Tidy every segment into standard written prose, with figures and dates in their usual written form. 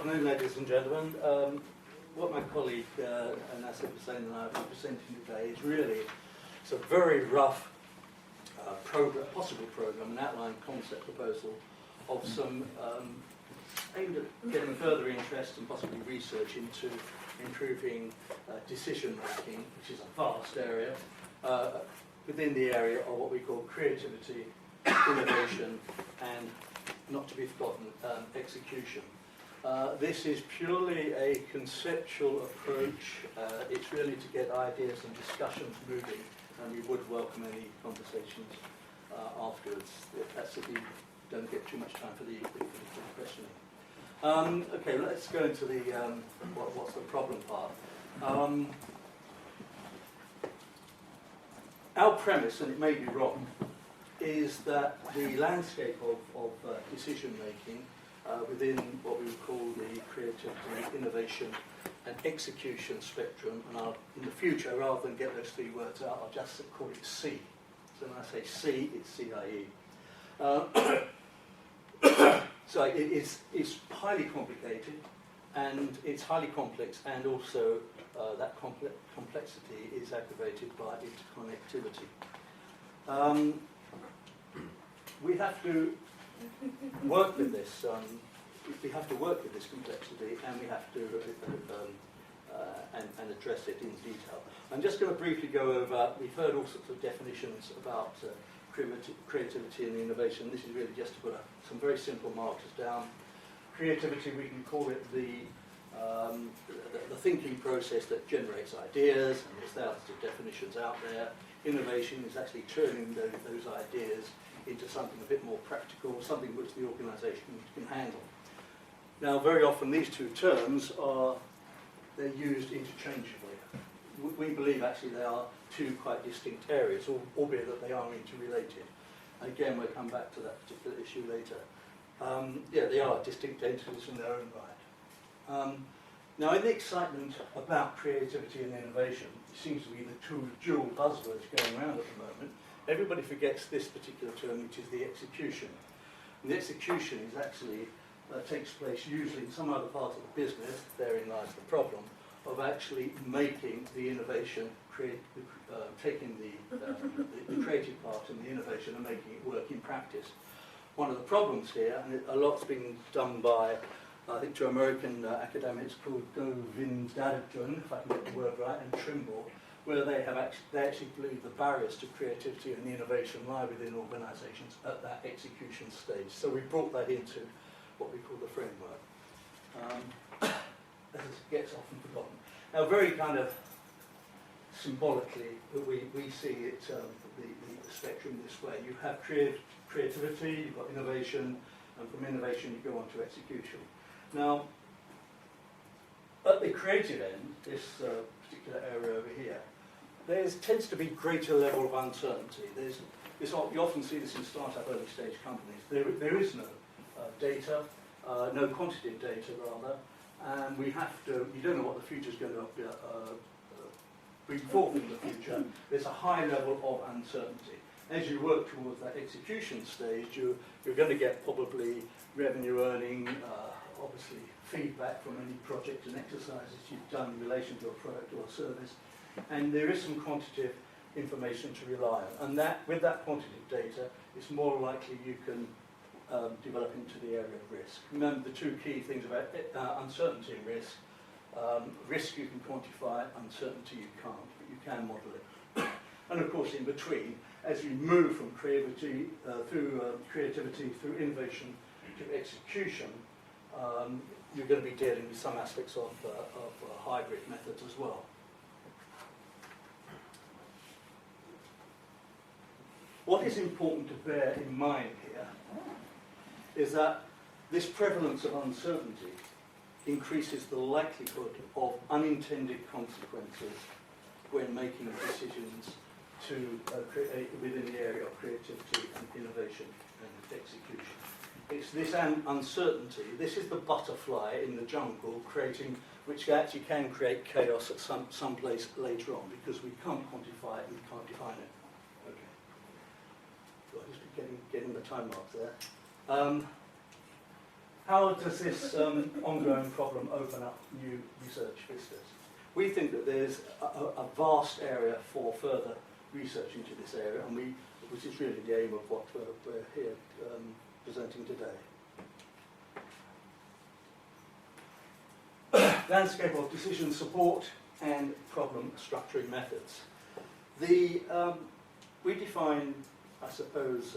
afternoon, ladies and gentlemen. What my colleague Nasir, Hussain and I have been presenting today is really it's a very rough possible program, an outline concept proposal of some aimed at getting further interest and possibly research into improving decision making, which is a vast area, within the area of what we call creativity, innovation, and not to be forgotten, execution. This is purely a conceptual approach. It's really to get ideas and discussions moving, and we would welcome any conversations afterwards. That's if you don't get too much time for the questioning. Okay, let's go into the what's the problem part. Our premise, and it may be wrong, is that the landscape of decision making within what we would call the creativity, innovation and execution spectrum, and in the future, rather than get those three words out, I'll just call it C. So when I say C, it's CIE. So it's highly complicated, and it's highly complex, and also that complexity is aggravated by interconnectivity. We have to work with this. We have to work with this complexity, and we have to and address it in detail. I'm just going to briefly go over. We've heard all sorts of definitions about creativity and innovation. This is really just to put some very simple markers down. Creativity, we can call it the thinking process that generates ideas, and there's thousands of definitions out there. Innovation is actually turning those ideas into something a bit more practical, something which the organisation can handle. Now, very often these two terms they're used interchangeably. We believe actually they are two quite distinct areas, albeit that they are interrelated. Again, we'll come back to that particular issue later. Yeah, they are distinct entities in their own right. Now, in the excitement about creativity and innovation, it seems to be the two dual buzzwords going around at the moment. Everybody forgets this particular term, which is the execution. And the execution is actually takes place usually in some other part of the business. Therein lies the problem of actually making the innovation, taking the creative part and the innovation and making it work in practice. One of the problems here, and a lot's been done by, I think, two American academics called Garvey, if I can get the word right, and Trimble, where they actually believe the barriers to creativity and innovation lie within organisations at that execution stage. So we brought that into what we call the framework. As it gets often forgotten. Now, very kind of symbolically, we see it, the spectrum this way. You have creativity, you've got innovation, and from innovation you go on to execution. Now, at the creative end, this particular area over here, there tends to be greater level of uncertainty. You often see this in startup early stage companies. There is no data, no quantitative data rather, and we have to, you don't know what the future is going to bring forth in the future. There's a high level of uncertainty. As you work towards that execution stage, you're going to get probably revenue earning, obviously feedback from any project and exercises you've done in relation to a product or a service, and there is some quantitative information to rely on. And that, with that quantitative data, it's more likely you can develop into the area of risk. Remember the two key things about uncertainty and risk. Risk you can quantify, uncertainty you can't, but you can model it. And of course, in between, as you move from creativity through innovation to execution, you're going to be dealing with some aspects of hybrid methods as well. What is important to bear in mind here is that this prevalence of uncertainty increases the likelihood of unintended consequences when making decisions within the area of creativity and innovation and execution. It's this uncertainty, this is the butterfly in the jungle which actually can create chaos at some place later on, because we can't quantify it and we can't define it. Okay. So I'll just be getting the time mark there. how does this ongoing problem open up new research vistas? We think that there's a vast area for further research into this area, and which is really the aim of what we're here presenting today. Landscape of decision support and problem structuring methods. We define, I suppose,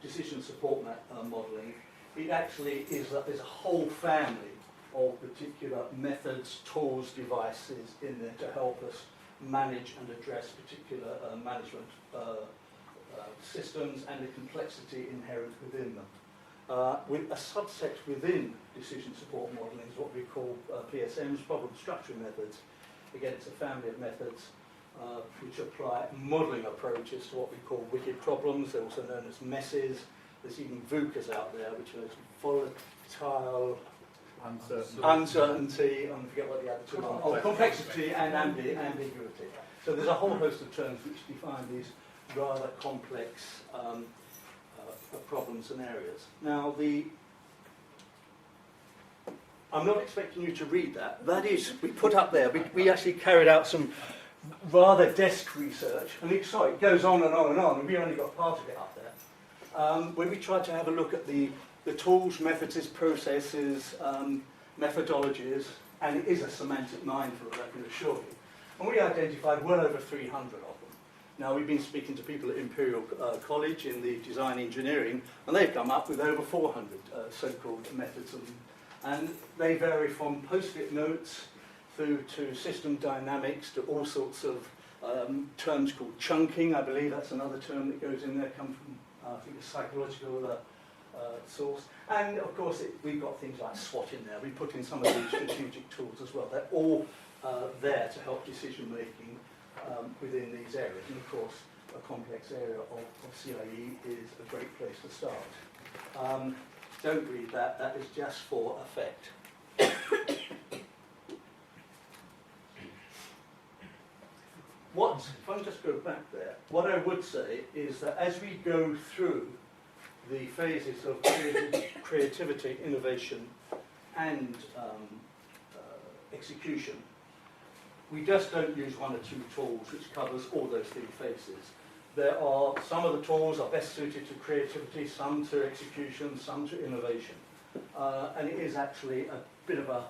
decision support modelling. It actually is a whole family of particular methods, tools, devices in there to help us manage and address particular management systems and the complexity inherent within them. With a subset within decision support modelling is what we call PSMs, problem structuring methods. Again, it's a family of methods which apply modelling approaches to what we call wicked problems. They're also known as messes. There's even VUCAs out there, which are volatile, uncertainty, and I forget what the other two are. Oh, complexity and ambiguity. So there's a whole host of terms which define these rather complex problems and areas. Now, I'm not expecting you to read that. That is, we put up there, we actually carried out some rather desk research, and it goes on and on and on, and we only got part of it up there, when we tried to have a look at the tools, methods, processes, methodologies, and it is a semantic minefield, I can assure you. And we identified well over 300 of them. Now, we've been speaking to people at Imperial College in the design engineering, and they've come up with over 400 so-called methods, and they vary from post-it notes through to system dynamics to all sorts of terms called chunking. I believe that's another term that goes in there, come from I think a psychological source. And of course we've got things like SWOT in there. We put in some of these strategic tools as well. They're all there to help decision making within these areas. And of course a complex area of CIE is a great place to start. Don't read that, that is just for effect. If I just go back there, what I would say is that as we go through the phases of creativity, innovation, and execution, we just don't use one or two tools which covers all those three phases. There are some of the tools are best suited to creativity, some to execution, some to innovation. And it is actually a bit of a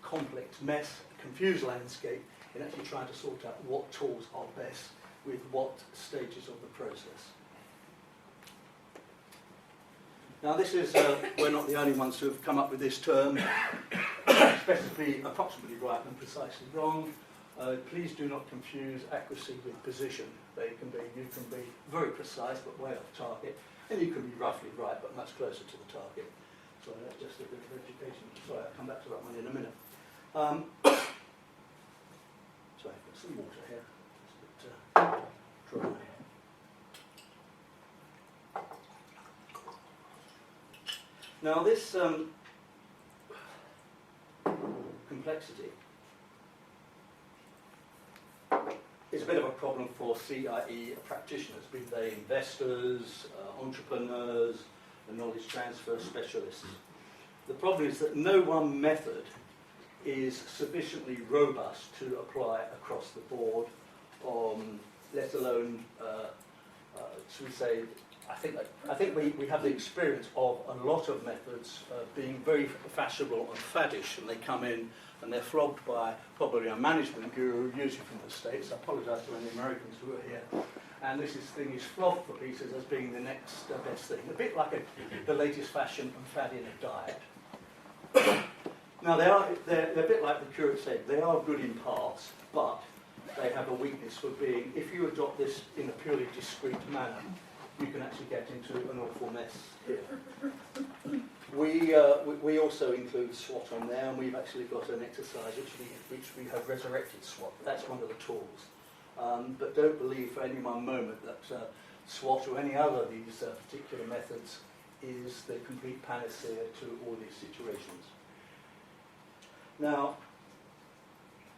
complex mess, confused landscape in actually trying to sort out what tools are best with what stages of the process. Now this is, we're not the only ones who have come up with this term. It's best to be approximately right and precisely wrong. Please do not confuse accuracy with position. You can be very precise but way off target, and you can be roughly right but much closer to the target. So that's just a bit of education. Sorry, I'll come back to that one in a minute. Sorry, I've got some water here. It's a bit dry. Now this complexity is a bit of a problem for CIE practitioners, be they investors, entrepreneurs, and knowledge transfer specialists. The problem is that no one method is sufficiently robust to apply across the board, let alone, should we say, I think we have the experience of a lot of methods being very fashionable and faddish, and they come in and they're flogged by probably a management guru, usually from the States. I apologise to any Americans who are here. And this thing is flogged for pieces as being the next best thing. A bit like the latest fashion and fad in a diet. Now they're a bit like the curate said, they are good in parts, but they have a weakness for being, if you adopt this in a purely discrete manner, you can actually get into an awful mess here. We also include SWOT on there, and we've actually got an exercise which we have resurrected SWOT. That's one of the tools. But don't believe for any one moment that SWOT or any other of these particular methods is the complete panacea to all these situations. Now,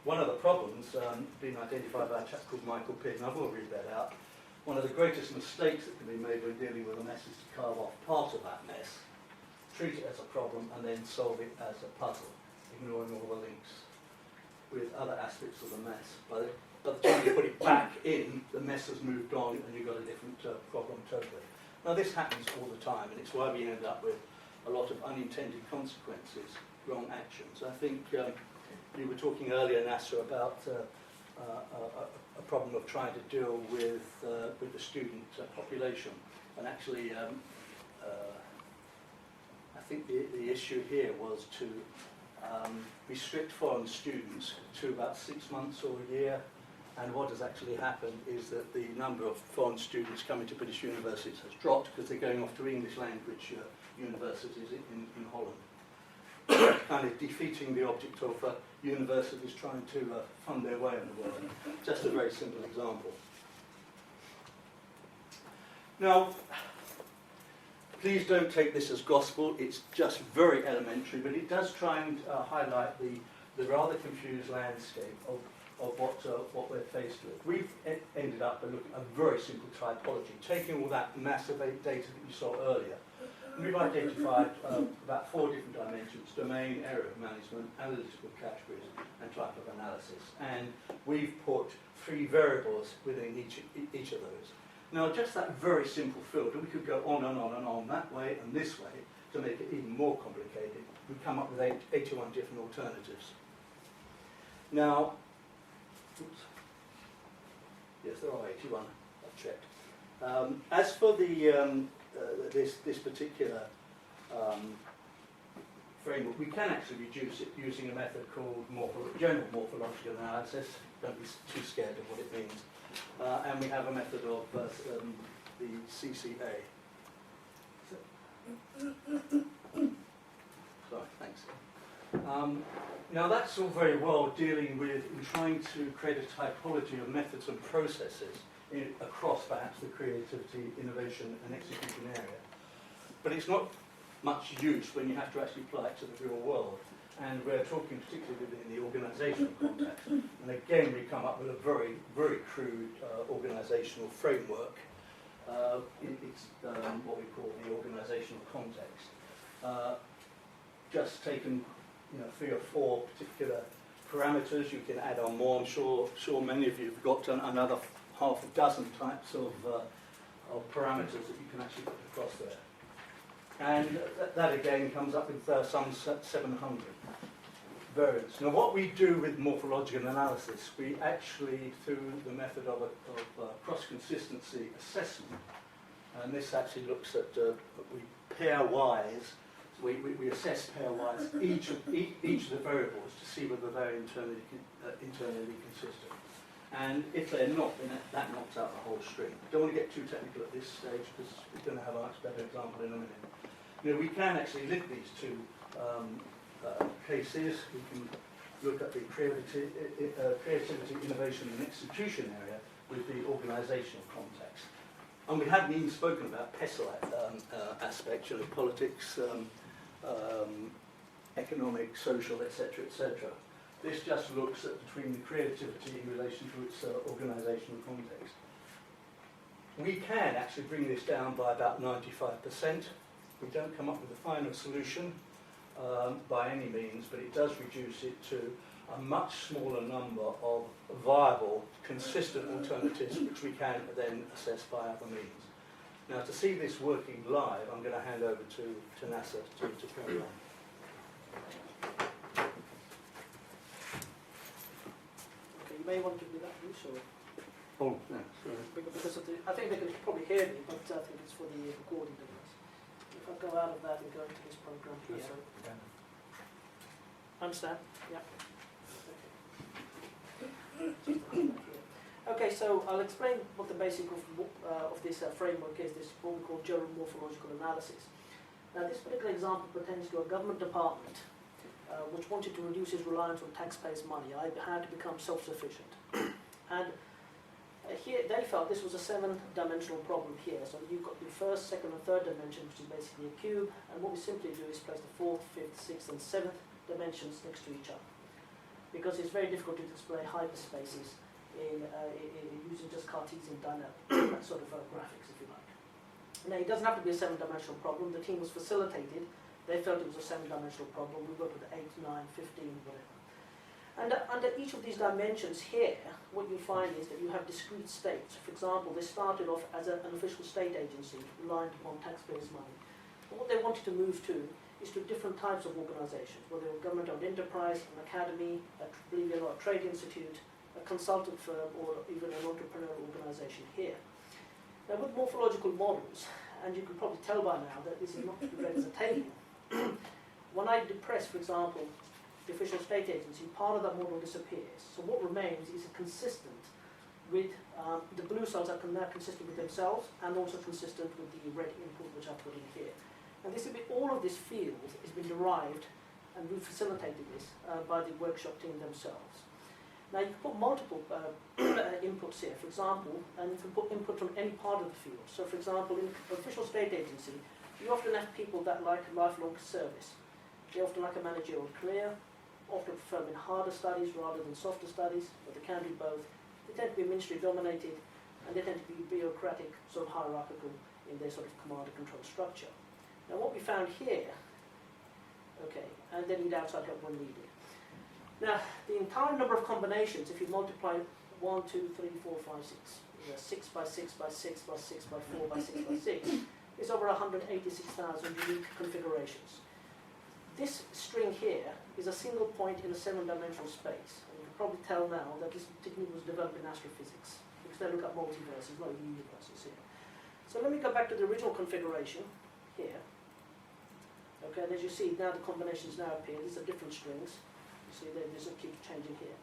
one of the problems being identified by a chap called Michael Pitt, and I will read that out. One of the greatest mistakes that can be made when dealing with a mess is to carve off part of that mess. treat it as a problem, and then solve it as a puzzle, ignoring all the links with other aspects of the mess. By the time you put it back in, the mess has moved on and you've got a different problem totally. Now this happens all the time, and it's why we end up with a lot of unintended consequences, wrong actions. I think you were talking earlier, Nasir, about a problem of trying to deal with the student population, and actually I think the issue here was to restrict foreign students to about 6 months or a year, and what has actually happened is that the number of foreign students coming to British universities has dropped because they're going off to English language universities in Holland, kind of defeating the object of universities trying to fund their way in the world. Just a very simple example. Now, please don't take this as gospel, it's just very elementary, but it does try and highlight the rather confused landscape of what we're faced with. We've ended up by looking at a very simple typology, taking all that massive data that you saw earlier, and we've identified about 4 different dimensions: domain, area of management, analytical categories, and type of analysis. And we've put 3 variables within each of those. Now, just that very simple filter, we could go on and on and on that way and this way to make it even more complicated. We come up with 81 different alternatives. Now, oops. Yes, there are 81. I've checked. As for the this particular framework, we can actually reduce it using a method called general morphological analysis. Don't be too scared of what it means. And we have a method of the CCA. Sorry, thanks. Now that's all very well dealing with in trying to create a typology of methods and processes across perhaps the creativity, innovation and execution area. But it's not much use when you have to actually apply it to the real world. And we're talking particularly within the organisational context. And again, we come up with a very, very crude organisational framework. It's what we call the organisational context. Just taken 3 or 4 particular parameters. You can add on more. I'm sure many of you have got another half a dozen types of parameters that you can actually put across there. And that again comes up with some 700 variants. Now what we do with morphological analysis, we actually, through the method of cross-consistency assessment, and this actually looks at, we pairwise, we assess pairwise each of the variables to see whether they're internally consistent. And if they're not, then that knocks out the whole string. Don't want to get too technical at this stage because we're going to have a much better example in a minute. We can actually link these 2 cases. We can look at the creativity, innovation and execution area with the organisational context. And we haven't even spoken about PESEL aspects, politics, economic, social, etc., etc. This just looks at between the creativity in relation to its organisational context. We can actually bring this down by about 95%. We don't come up with a final solution by any means, but it does reduce it to a much smaller number of viable, consistent alternatives which we can then assess by other means. Now, to see this working live, I'm going to hand over to Nasir to carry on. Okay, you may want to give me that, Bruce, or? Oh, no, sorry. Because of I think they can probably hear me, but I think it's for the recording device. If I go out of that and go into this program here. Okay. Understand? Yeah. Okay, so I'll explain what the basic of this framework is, this what we call general morphological analysis. Now, this particular example pertains to a government department which wanted to reduce its reliance on taxpayers' money. I had to become self-sufficient. And here they felt this was a 7-dimensional problem here. So you've got the first, second and third dimension, which is basically a cube, and what we simply do is place the 4th, 5th, 6th and 7th dimensions next to each other. Because it's very difficult to display hyperspaces in using just Cartesian dynamic sort of graphics, if you like. Now, it doesn't have to be a 7-dimensional problem. The team was facilitated They felt it was a 7-dimensional problem. We worked with 8, 9, 15, whatever. And under each of these dimensions here, what you find is that you have discrete states. For example, they started off as an official state agency, reliant upon taxpayers' money. But what they wanted to move to is to different types of organizations, whether they were government-owned enterprise, an academy, believe it or not, a trade institute, a consultant firm, or even an entrepreneurial organization here. Now, with morphological models, and you can probably tell by now that this is not read as a table. When I depress, for example, the official state agency, part of that model disappears. So what remains is consistent with the blue cells are now consistent with themselves and also consistent with the red input which I put in here. And this will be, all of this field has been derived, and we facilitated this by the workshop team themselves. Now you can put multiple inputs here, for example, and you can put input from any part of the field. So for example, in official state agency, you often have people that like lifelong service. They often like a managerial career, often prefer in harder studies rather than softer studies, but they can do both. They tend to be ministry dominated, and they tend to be bureaucratic, sort of hierarchical in their sort of command and control structure. Now what we found here, okay, and they need outside help when needed. Now the entire number of combinations, if you multiply 1, 2, 3, 4, 5, 6, 6 by 6 by 6 by 6 by 4 by 6 by 6, is over 186,000 unique configurations. This string here is a single point in a 7-dimensional space. And you can probably tell now that this technique was developed in astrophysics, because they look at multiverses, not universes here. So let me go back to the original configuration here. Okay, and as you see, now the combinations now appear. These are different strings. You see, they just keep changing here.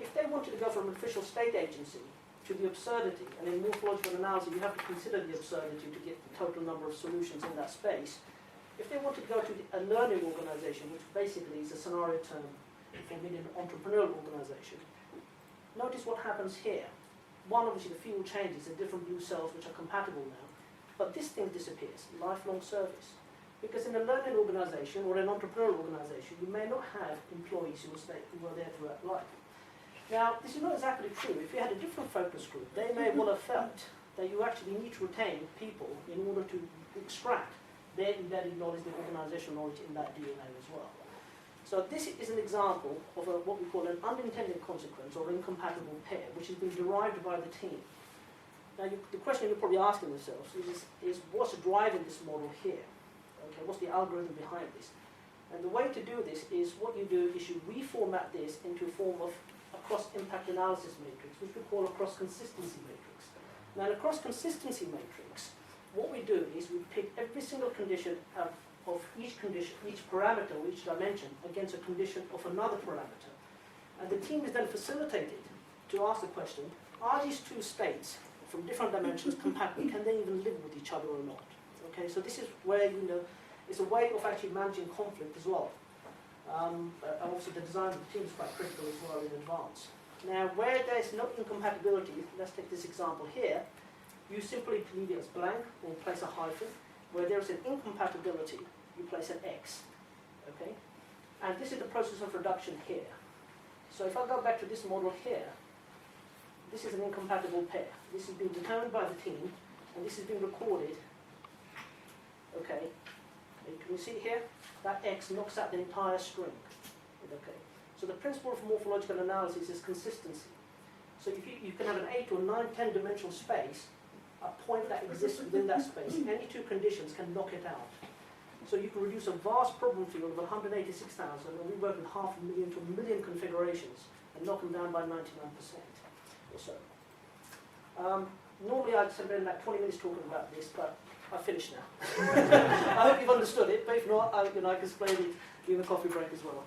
If they wanted to go from an official state agency to the absurdity, and in morphological analysis you have to consider the absurdity to get the total number of solutions in that space. If they wanted to go to a learning organization, which basically is a scenario term for being an entrepreneurial organization, notice what happens here. One, obviously the field changes, there are different blue cells which are compatible now, but this thing disappears, lifelong service. Because in a learning organization or an entrepreneurial organization, you may not have employees who are there throughout life. Now, this is not exactly true. If you had a different focus group, they may well have felt that you actually need to retain people in order to extract their embedded knowledge, their organizational knowledge in that DNA as well. So this is an example of what we call an unintended consequence or incompatible pair, which has been derived by the team. Now the question you're probably asking yourselves is what's driving this model here? Okay, what's the algorithm behind this? And the way to do this is what you do is you reformat this into a form of a cross-impact analysis matrix, which we call a cross-consistency matrix. Now in a cross-consistency matrix, what we do is we pick every single condition of each parameter or each dimension against a condition of another parameter. And the team is then facilitated to ask the question, are these two states from different dimensions compatible? Can they even live with each other or not? Okay, so this is where, you know, it's a way of actually managing conflict as well. And also the design of the team is quite critical as well in advance. Now, where there's no incompatibility, let's take this example here, you simply leave it as blank or place a hyphen. Where there is an incompatibility, you place an X. Okay? And this is the process of reduction here. So if I go back to this model here, this is an incompatible pair. This has been determined by the team, and this has been recorded. Okay? And can you see here? That X knocks out the entire string. Okay? So the principle of morphological analysis is consistency. So if you can have an 8 or 9, 10-dimensional space, a point that exists within that space, any two conditions can knock it out. So you can reduce a vast problem field of 186,000, and we work with 500,000 to 1 million configurations and knock them down by 99% or so. Normally I'd spend like 20 minutes talking about this, but I've finished now. I hope you've understood it, but if not, I can explain it in the coffee break as well.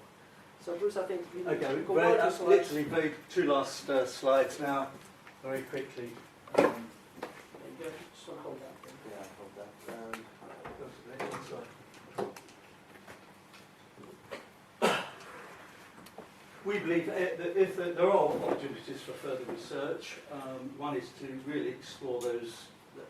So Bruce, I think you okay, we've got literally very two last slides now, very quickly. Just want to hold that. Yeah, hold that. Go to the next slide. We believe that if there are opportunities for further research, one is to really explore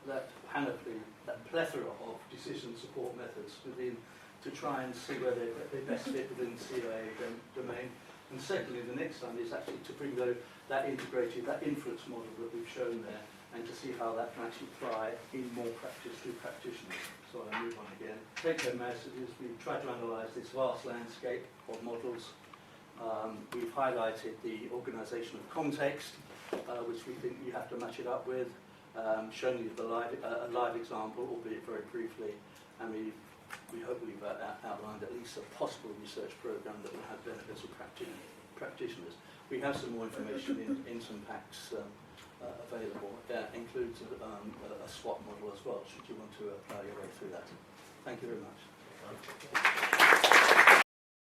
that panoply, that plethora of decision support methods within, to try and see where they best fit within the CIA domain. And secondly, the next one is actually to bring that integrated, that inference model that we've shown there, and to see how that can actually apply in more practice to practitioners. So I move on again. Take-home messages, we've tried to analyse this vast landscape of models. We've highlighted the organisational context, which we think you have to match it up with, shown you a live example, albeit very briefly, and we hope we've outlined at least a possible research programme that will have benefits for practitioners. We have some more information in some packs available. That includes a SWOT model as well, should you want to apply your way through that. Thank you very much.